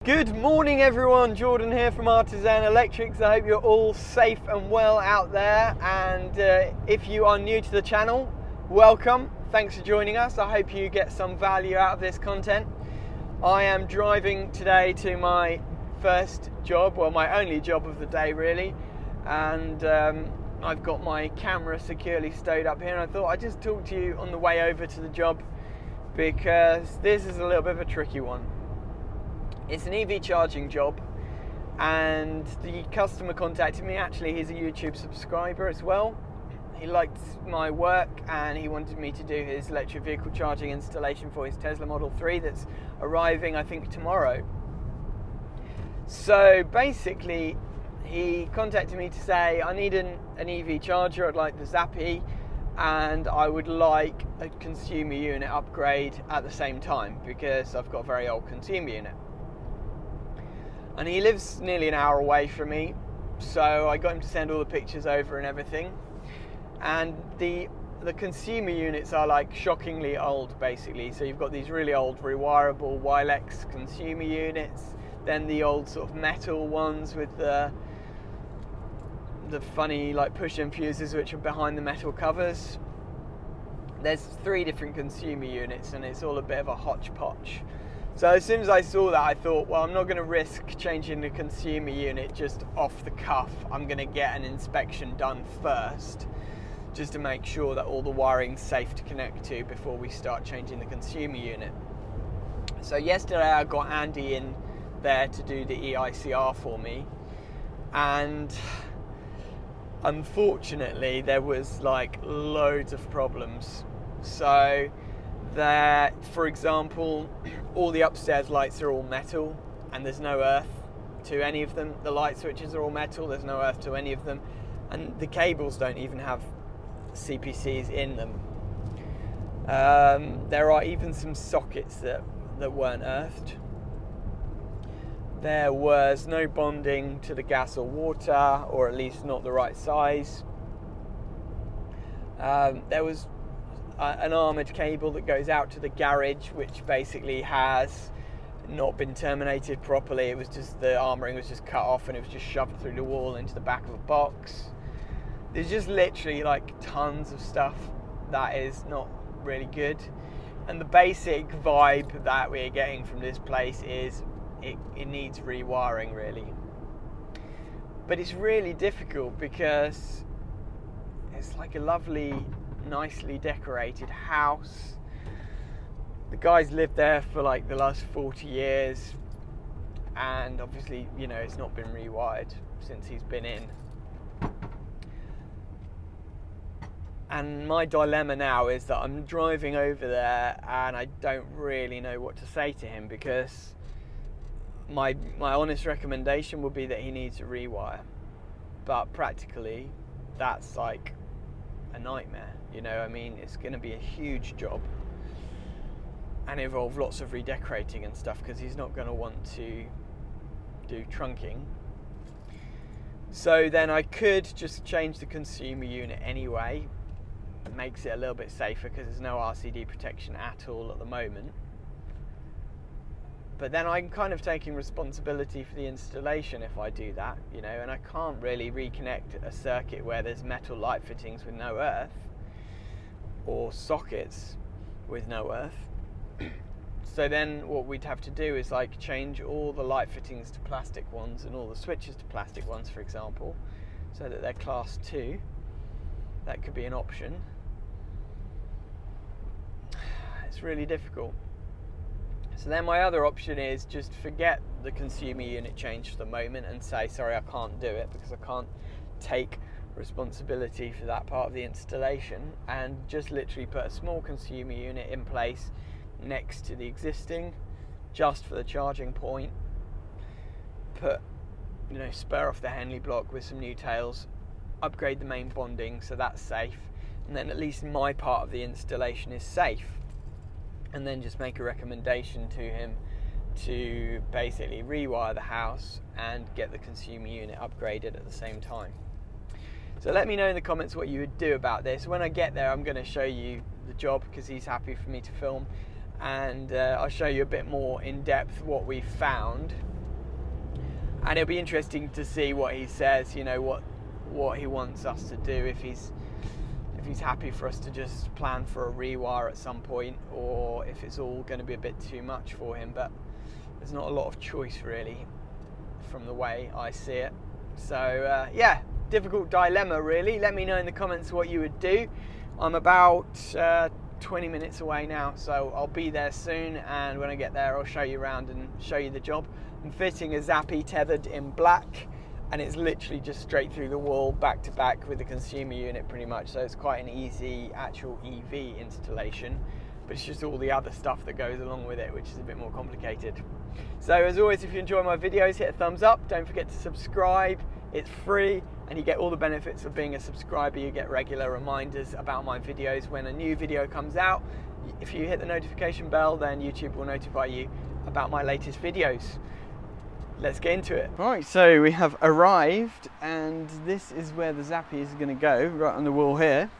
Good morning everyone, Jordan here from Artisan Electrics. I hope you're all safe and well out there, and if you are new to the channel, welcome. Thanks for joining us. I hope you get some value out of this content. I am driving today to my first job, well my only job of the day really, and I've got my camera securely stowed up here, and I thought I'd just talk to you on the way over to the job because this is a little bit of a tricky one. It's an EV charging job, and the customer contacted me. Actually, he's a YouTube subscriber as well. He liked my work and he wanted me to do his electric vehicle charging installation for his Tesla Model 3 that's arriving, I think, tomorrow. So basically, he contacted me to say, I need an EV charger, I'd like the Zappi, and I would like a consumer unit upgrade at the same time because I've got a very old consumer unit. And he lives nearly an hour away from me, so I got him to send all the pictures over and everything. And the consumer units are like shockingly old, basically. So you've got these really old rewirable Wilex consumer units, then the old sort of metal ones with the funny like push-in fuses which are behind the metal covers. There's 3 different consumer units and it's all a bit of a hodgepodge. So as soon as I saw that, I thought, well, I'm not going to risk changing the consumer unit just off the cuff. I'm going to get an inspection done first, just to make sure that all the wiring's safe to connect to before we start changing the consumer unit. So yesterday I got Andy in there to do the EICR for me, and unfortunately there was like loads of problems. So that, for example, all the upstairs lights are all metal and there's no earth to any of them. The light switches are all metal, there's no earth to any of them, and the cables don't even have CPCs in them. There are even some sockets that weren't earthed. There was no bonding to the gas or water, or at least not the right size. There was an armoured cable that goes out to the garage, which basically has not been terminated properly. It was just, the armouring was just cut off and it was just shoved through the wall into the back of a box. There's just literally like tons of stuff that is not really good. And the basic vibe that we're getting from this place is it needs rewiring really. But it's really difficult because it's like a lovely, nicely decorated house. The guy's lived there for like the last 40 years, and obviously, you know, it's not been rewired since he's been in. And my dilemma now is that I'm driving over there and I don't really know what to say to him, because my honest recommendation would be that he needs a rewire, but practically that's like a nightmare. You know, I mean, it's going to be a huge job and involve lots of redecorating and stuff, because he's not going to want to do trunking. So then I could just change the consumer unit anyway. It makes it a little bit safer because there's no RCD protection at all at the moment. But then I'm kind of taking responsibility for the installation if I do that, you know, and I can't really reconnect a circuit where there's metal light fittings with no earth, or sockets with no earth. So then what we'd have to do is like change all the light fittings to plastic ones and all the switches to plastic ones, for example, so that they're class 2. That could be an option. It's really difficult. So then my other option is just forget the consumer unit change for the moment and say, sorry, I can't do it because I can't take responsibility for that part of the installation, and just literally put a small consumer unit in place next to the existing, just for the charging point. Put, you know, spur off the Henley block with some new tails, upgrade the main bonding so that's safe, and then at least my part of the installation is safe. And then just make a recommendation to him to basically rewire the house and get the consumer unit upgraded at the same time. So let me know in the comments what you would do about this. When I get there, I'm going to show you the job because he's happy for me to film, and I'll show you a bit more in depth what we found. And it'll be interesting to see what he says, you know, what he wants us to do, if he's happy for us to just plan for a rewire at some point, or if it's all going to be a bit too much for him. But there's not a lot of choice really from the way I see it. So yeah, difficult dilemma really. Let me know in the comments what you would do. I'm about 20 minutes away now, so I'll be there soon, and when I get there I'll show you around and show you the job. I'm fitting a Zappi tethered in black, and it's literally just straight through the wall, back to back with the consumer unit pretty much, so it's quite an easy actual EV installation, but it's just all the other stuff that goes along with it which is a bit more complicated. So as always, if you enjoy my videos, hit a thumbs up, don't forget to subscribe, it's free and you get all the benefits of being a subscriber. You get regular reminders about my videos when a new video comes out. If you hit the notification bell, then YouTube will notify you about my latest videos. Let's get into it. Right, so we have arrived, and this is where the Zappi is going to go, right on the wall here.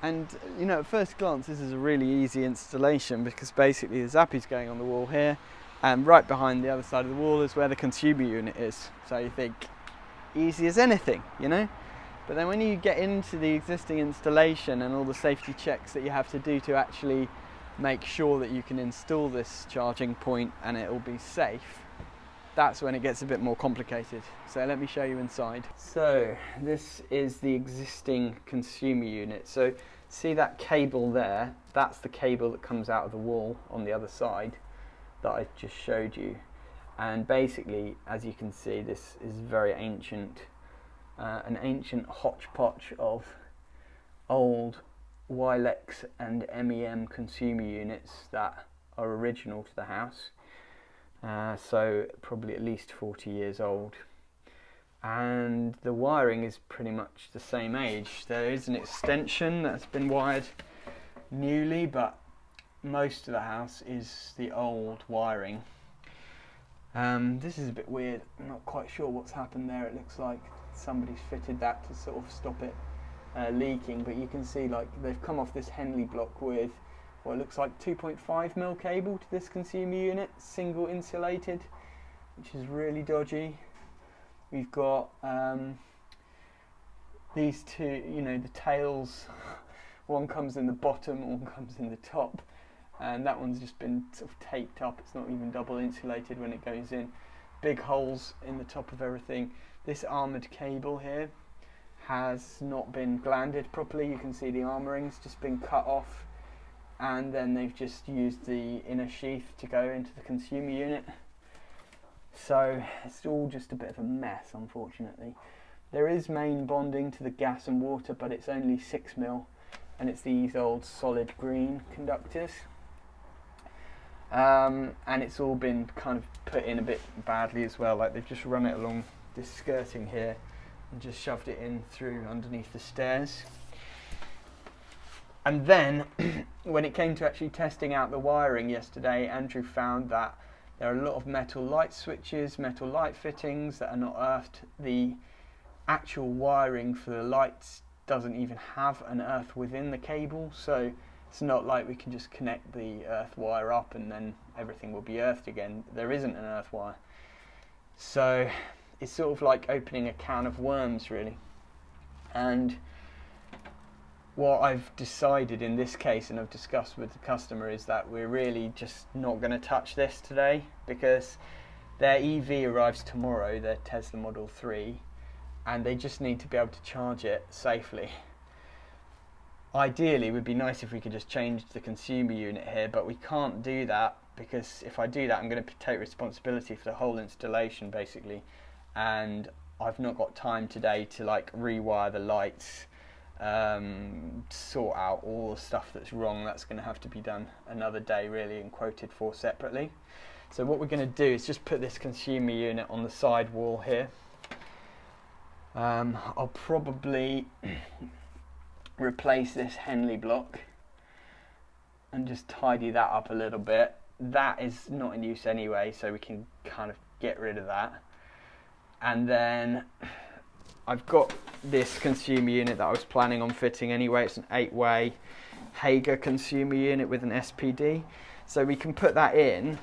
And you know, at first glance this is a really easy installation, because basically the Zappi is going on the wall here, and right behind the other side of the wall is where the consumer unit is. So you think, easy as anything, you know? But then when you get into the existing installation and all the safety checks that you have to do to actually make sure that you can install this charging point and it will be safe, that's when it gets a bit more complicated. So let me show you inside. So this is the existing consumer unit. So see that cable there? That's the cable that comes out of the wall on the other side that I just showed you. And basically, as you can see, this is very ancient, an ancient hodgepodge of old Wilex and MEM consumer units that are original to the house. So probably at least 40 years old, and the wiring is pretty much the same age. There is an extension that's been wired newly, but most of the house is the old wiring. This is a bit weird, I'm not quite sure what's happened there. It looks like somebody's fitted that to sort of stop it leaking, but you can see like they've come off this Henley block with what looks like 2.5mm cable to this consumer unit, single insulated, which is really dodgy. We've got these two, you know, the tails, one comes in the bottom, one comes in the top, and that one's just been sort of taped up. It's not even double insulated when it goes in. Big holes in the top of everything. This armoured cable here has not been glanded properly. You can see the armouring's just been cut off, and then they've just used the inner sheath to go into the consumer unit. So it's all just a bit of a mess, unfortunately. There is main bonding to the gas and water, but it's only 6mm, and it's these old solid green conductors. And it's all been kind of put in a bit badly as well, like they've just run it along this skirting here and just shoved it in through underneath the stairs. And then, when it came to actually testing out the wiring yesterday, Andrew found that there are a lot of metal light switches, metal light fittings that are not earthed. The actual wiring for the lights doesn't even have an earth within the cable, so it's not like we can just connect the earth wire up and then everything will be earthed again. There isn't an earth wire. So it's sort of like opening a can of worms, really. And what I've decided in this case, and I've discussed with the customer, is that we're really just not going to touch this today, because their EV arrives tomorrow, their Tesla Model 3, and they just need to be able to charge it safely. Ideally, it would be nice if we could just change the consumer unit here, but we can't do that, because if I do that, I'm going to take responsibility for the whole installation basically, and I've not got time today to like rewire the lights, sort out all the stuff that's wrong. That's going to have to be done another day really, and quoted for separately. So what we're going to do is just put this consumer unit on the side wall here. I'll probably replace this Henley block and just tidy that up a little bit. That is not in use anyway, so we can kind of get rid of that. And then I've got this consumer unit that I was planning on fitting anyway. It's an 8-way Hager consumer unit with an SPD. So we can put that in,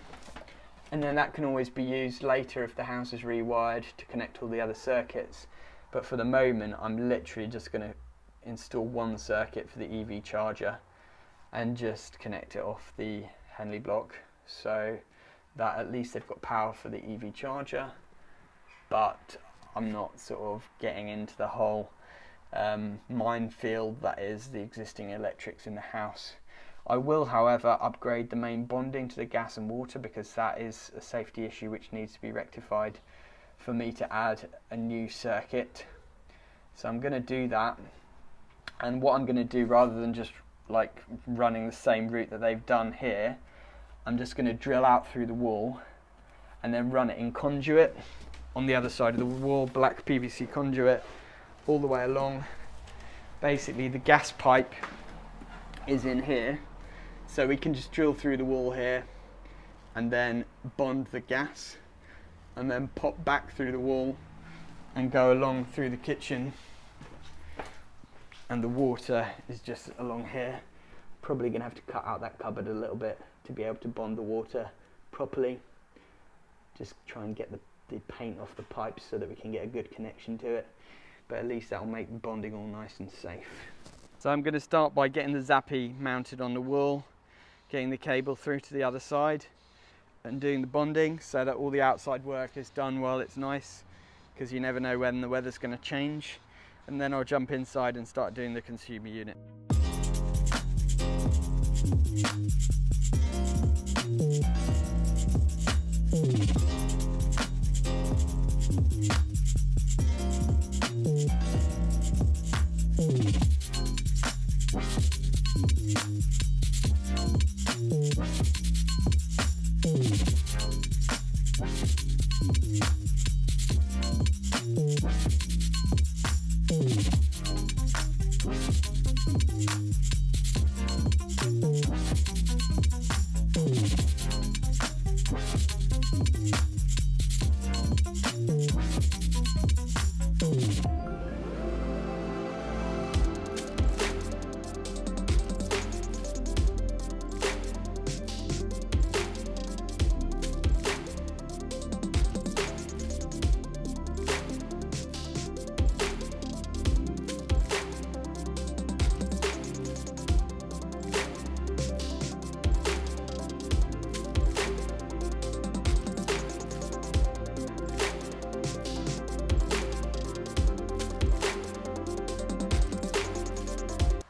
and then that can always be used later if the house is rewired to connect all the other circuits. But for the moment, I'm literally just going to install one circuit for the EV charger and just connect it off the Henley block, so that at least they've got power for the EV charger. But I'm not sort of getting into the whole minefield that is the existing electrics in the house. I will, however, upgrade the main bonding to the gas and water, because that is a safety issue which needs to be rectified for me to add a new circuit. So I'm going to do that, and what I'm going to do, rather than just like running the same route that they've done here, I'm just going to drill out through the wall and then run it in conduit on the other side of the wall, black PVC conduit all the way along. Basically the gas pipe is in here, so we can just drill through the wall here and then bond the gas and then pop back through the wall and go along through the kitchen, and the water is just along here. Probably gonna have to cut out that cupboard a little bit to be able to bond the water properly. Just try and get the paint off the pipes so that we can get a good connection to it, but at least that'll make the bonding all nice and safe. So I'm going to start by getting the Zappi mounted on the wall, getting the cable through to the other side and doing the bonding so that all the outside work is done while it's nice, because you never know when the weather's going to change. And then I'll jump inside and start doing the consumer unit.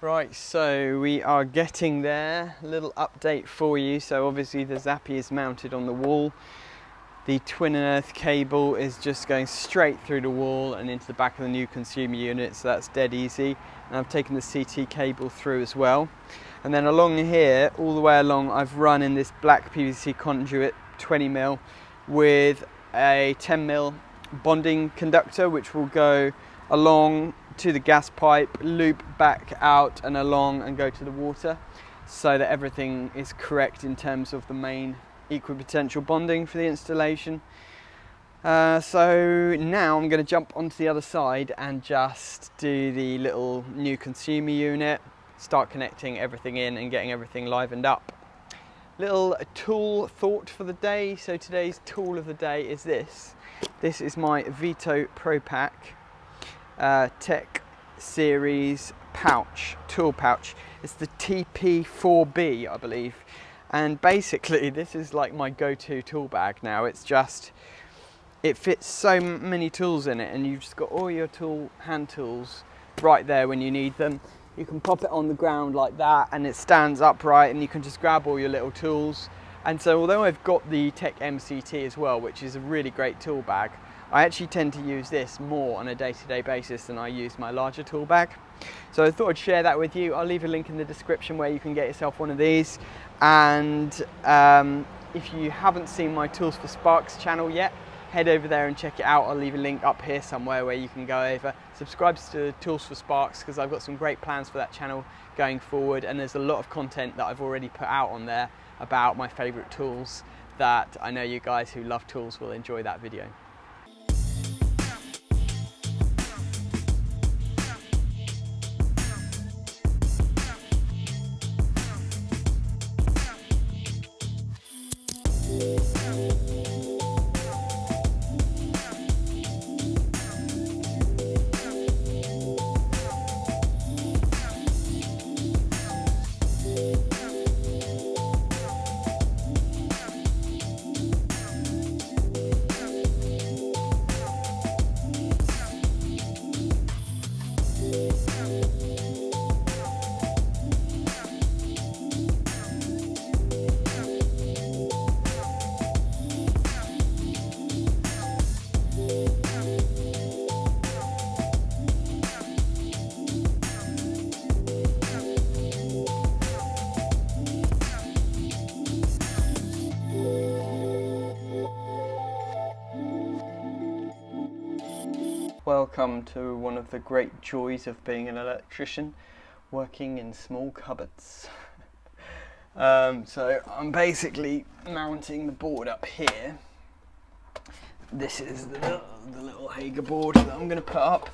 Right, so we are getting there. A little update for you. So obviously the Zappi is mounted on the wall. The twin and earth cable is just going straight through the wall and into the back of the new consumer unit, so that's dead easy. And I've taken the CT cable through as well. And then along here, all the way along, I've run in this black PVC conduit, 20mm, with a 10mm bonding conductor, which will go along to the gas pipe, loop back out and along and go to the water, so that everything is correct in terms of the main equipotential bonding for the installation. So now I'm going to jump onto the other side and just do the little new consumer unit, start connecting everything in and getting everything livened up. Little tool thought for the day. So today's tool of the day is this. This is my Vito Pro Pack Tech Series pouch, tool pouch. It's the TP4B, I believe. And basically this is like my go-to tool bag now. It's just, it fits so many tools in it, and you've just got all your hand tools right there when you need them. You can pop it on the ground like that and it stands upright, and you can just grab all your little tools. And so although I've got the Tech MCT as well, which is a really great tool bag, I actually tend to use this more on a day-to-day basis than I use my larger tool bag. So I thought I'd share that with you. I'll leave a link in the description where you can get yourself one of these. And if you haven't seen my Tools for Sparks channel yet, head over there and check it out. I'll leave a link up here somewhere where you can go over. Subscribe to Tools for Sparks, because I've got some great plans for that channel going forward, and there's a lot of content that I've already put out on there about my favourite tools that I know you guys who love tools will enjoy that video. Welcome to one of the great joys of being an electrician, working in small cupboards. So I'm basically mounting the board up here. This is the little Hager board that I'm going to put up.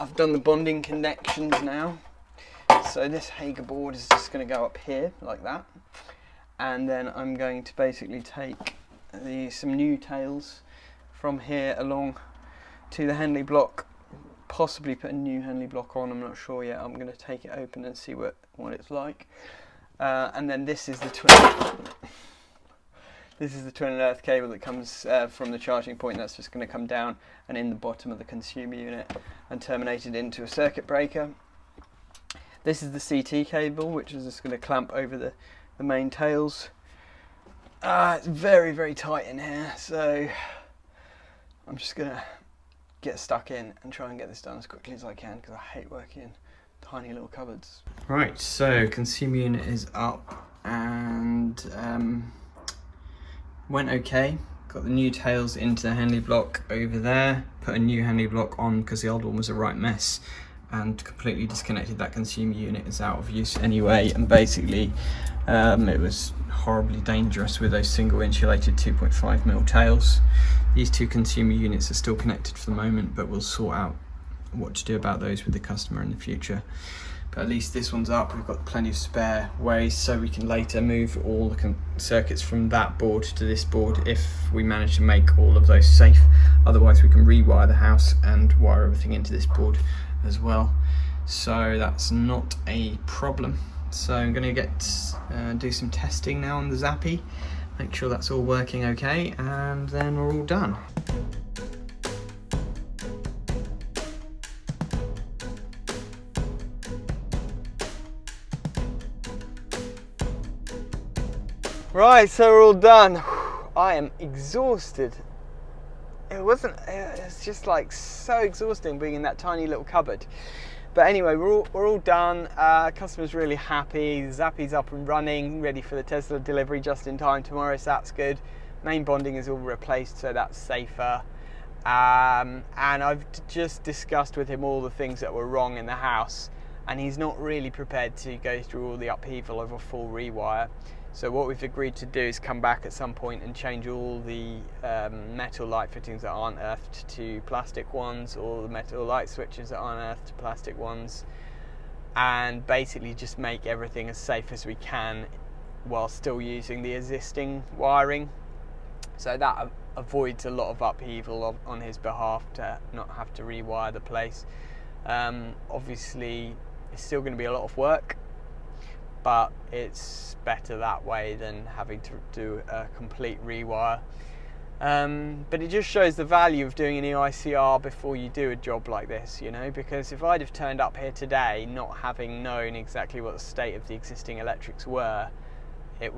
I've done the bonding connections now. So this Hager board is just going to go up here like that. And then I'm going to basically take some new tails from here along to the Henley block, possibly put a new Henley block on, I'm not sure yet. I'm going to take it open and see what it's like. And then this is the twin and earth cable that comes from the charging point. That's just going to come down and in the bottom of the consumer unit and terminated into a circuit breaker. This is the CT cable, which is just going to clamp over the main tails. It's very, very tight in here, so I'm just going to get stuck in and try and get this done as quickly as I can, because I hate working in tiny little cupboards. Right, so consumer unit is up and went okay. Got the new tails into the Henley block over there, put a new Henley block on because the old one was a right mess, and completely disconnected that consumer unit. It's out of use anyway, and basically it was horribly dangerous with those single insulated 2.5mm tails. These two consumer units are still connected for the moment, but we'll sort out what to do about those with the customer in the future. But at least this one's up. We've got plenty of spare ways, so we can later move all the circuits from that board to this board if we manage to make all of those safe. Otherwise we can rewire the house and wire everything into this board as well, so that's not a problem. So I'm going to do some testing now on the Zappy, make sure that's all working okay, and then we're all done. Right, so we're all done. I am exhausted. It's just like so exhausting being in that tiny little cupboard. But anyway, we're all done. Customer's really happy. Zappy's up and running, ready for the Tesla delivery just in time tomorrow, so that's good. Main bonding is all replaced, so that's safer. And I've just discussed with him all the things that were wrong in the house, and he's not really prepared to go through all the upheaval of a full rewire. So what we've agreed to do is come back at some point and change all the metal light fittings that aren't earthed to plastic ones, all the metal light switches that aren't earthed to plastic ones, and basically just make everything as safe as we can while still using the existing wiring. So that avoids a lot of upheaval on his behalf, to not have to rewire the place. Obviously it's still going to be a lot of work, but it's better that way than having to do a complete rewire. But it just shows the value of doing an EICR before you do a job like this, you know, because if I'd have turned up here today not having known exactly what the state of the existing electrics were, I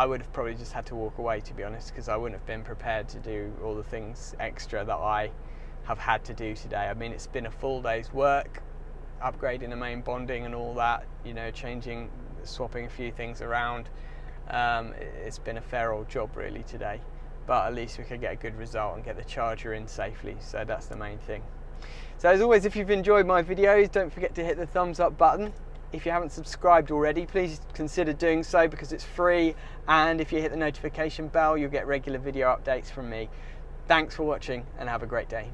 would have probably just had to walk away, to be honest, because I wouldn't have been prepared to do all the things extra that I have had to do today. I mean, it's been a full day's work, upgrading the main bonding and all that, you know, swapping a few things around. It's been a fair old job really today, but at least we could get a good result and get the charger in safely, so that's the main thing. So as always, if you've enjoyed my videos, don't forget to hit the thumbs up button. If you haven't subscribed already, please consider doing so, because it's free, and if you hit the notification bell, you'll get regular video updates from me. Thanks for watching and have a great day.